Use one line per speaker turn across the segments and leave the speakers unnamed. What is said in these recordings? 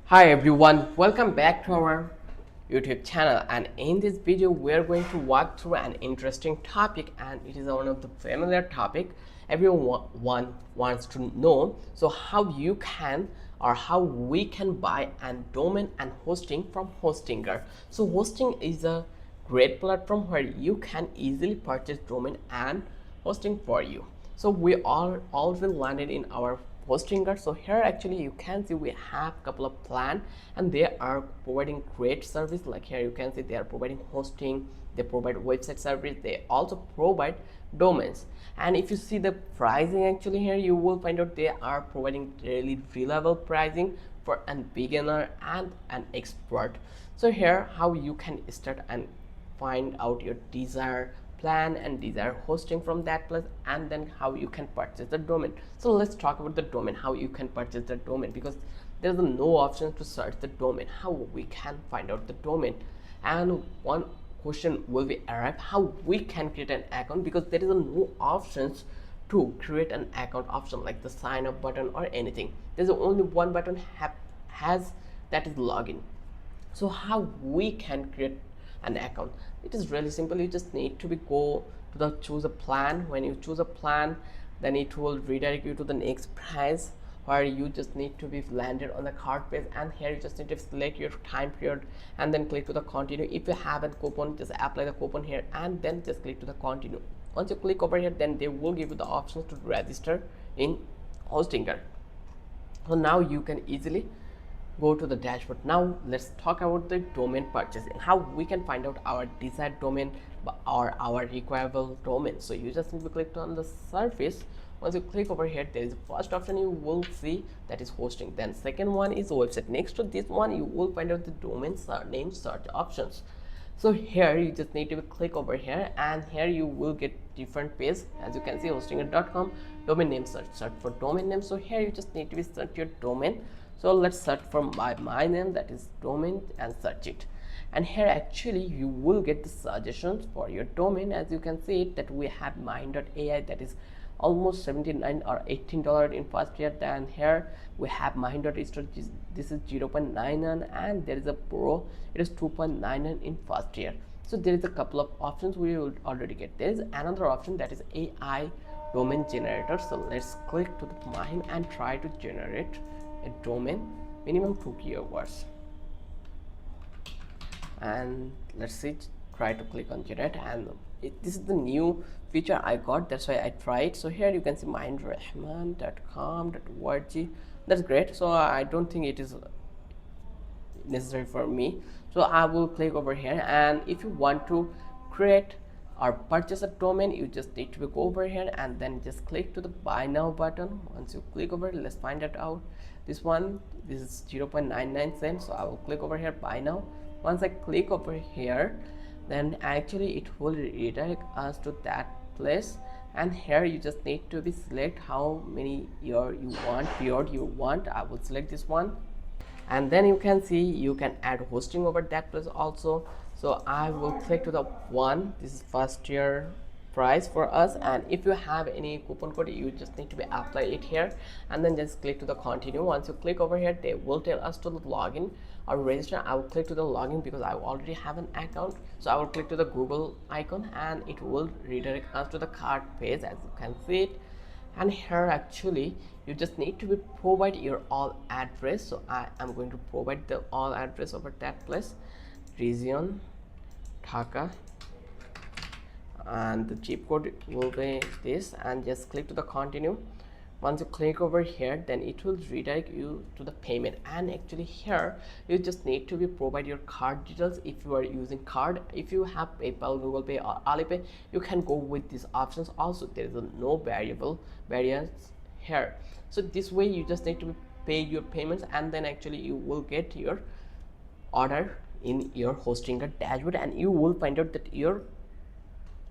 Hi everyone, welcome back to our YouTube channel, and in this video we are going to walk through an interesting topic, and it is one of the familiar topic everyone wants to know. So how you can or how we can buy an domain and hosting from Hostinger. So hosting is a great platform where you can easily purchase domain and hosting for you. So we are already landed in our Hostinger. So here actually you can see we have a couple of plan, and they are providing great service. Like here you can see they are providing hosting, they provide website service, they also provide domains. And if you see the pricing actually here, you will find out they are providing really reliable pricing for a beginner and an expert. So here how you can start and find out your desired plan and desired hosting from that place, and then how you can purchase the domain. So let's talk about the domain, how you can purchase the domain, because there's no option to search the domain. How we can find out the domain? And one question will be arrive, how we can create an account, because there is no options to create an account option like the sign up button or anything. There's only one button has, that is login. So how we can create an account? It is really simple. You just need to be go to the choose a plan. When you choose a plan, then it will redirect you to the next price, where you just need to be landed on the card page, and here you just need to select your time period and then click to the continue. If you have a coupon, just apply the coupon here and then just click to the continue. Once you click over here, then they will give you the options to register in Hostinger. So now you can easily go to the dashboard. Now let's talk about the domain purchasing, how we can find out our desired domain or our requirable domain. So you just need to click on the surface. Once you click over here, there is the first option you will see, that is hosting. Then second one is website. Next to this one you will find out the domain name search options. So here you just need to click over here, and here you will get different page. As you can see, hostinger.com domain name search for domain name. So here you just need to search your domain. So let's search for my name, that is domain, and search it. And here actually you will get the suggestions for your domain. As you can see it, that we have Mind.ai, that is almost 79 or $18 in first year. Then here we have Mind.store, this is 0.99, and there is a Pro, it is 2.99 in first year. So there is a couple of options we will already get. There is another option, that is AI domain generator. So let's click to the Mind and try to generate a domain, minimum 2 keywords. And let's see, try to click on generate, and this is the new feature I got, that's why I tried. So here you can see mindrahman.com.org. That's great. So I don't think it is necessary for me, so I will click over here. And if you want to create or purchase a domain, you just need to go over here and then just click to the buy now button. Once you click over, let's find it out. This one, this is 0.99 cents, so I will click over here, buy now. Once I click over here, then actually it will redirect us to that place, and here you just need to be select how many year you want, period you want. I will select this one, and then you can see you can add hosting over that place also. So I will click to the one, this is first year price for us. And if you have any coupon code, you just need to be apply it here, and then just click to the continue. Once you click over here, they will tell us to login or register. I will click to the login because I already have an account, so I will click to the Google icon, and it will redirect us to the cart page, as you can see it. And here actually you just need to be provide your all address. So I am going to provide the all address over that place, region Dhaka, and the zip code will be this, and just click to the continue. Once you click over here, then it will redirect you to the payment. And actually here you just need to be provide your card details if you are using card. If you have PayPal, Google Pay or Alipay, you can go with these options also. There is no variable variance here. So this way you just need to pay your payments, and then actually you will get your order in your Hostinger dashboard, and you will find out that your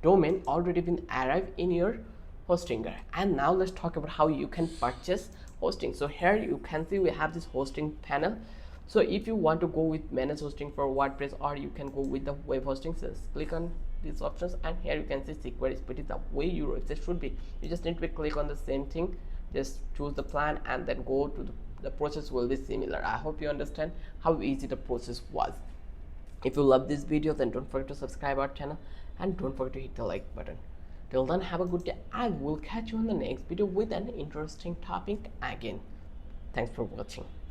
domain already been arrived in your Hostinger. And now let's talk about how you can purchase hosting. So here you can see we have this hosting panel. So if you want to go with manage hosting for WordPress, or you can go with the web hosting, so click on these options, and here you can see secret speed is the way your website should be. You just need to click on the same thing, just choose the plan and then go to the process will be similar. I hope you understand how easy the process was. If you love this video, then don't forget to subscribe our channel and don't forget to hit the like button. Till then, have a good day. I will catch you in the next video with an interesting topic again. Thanks for watching.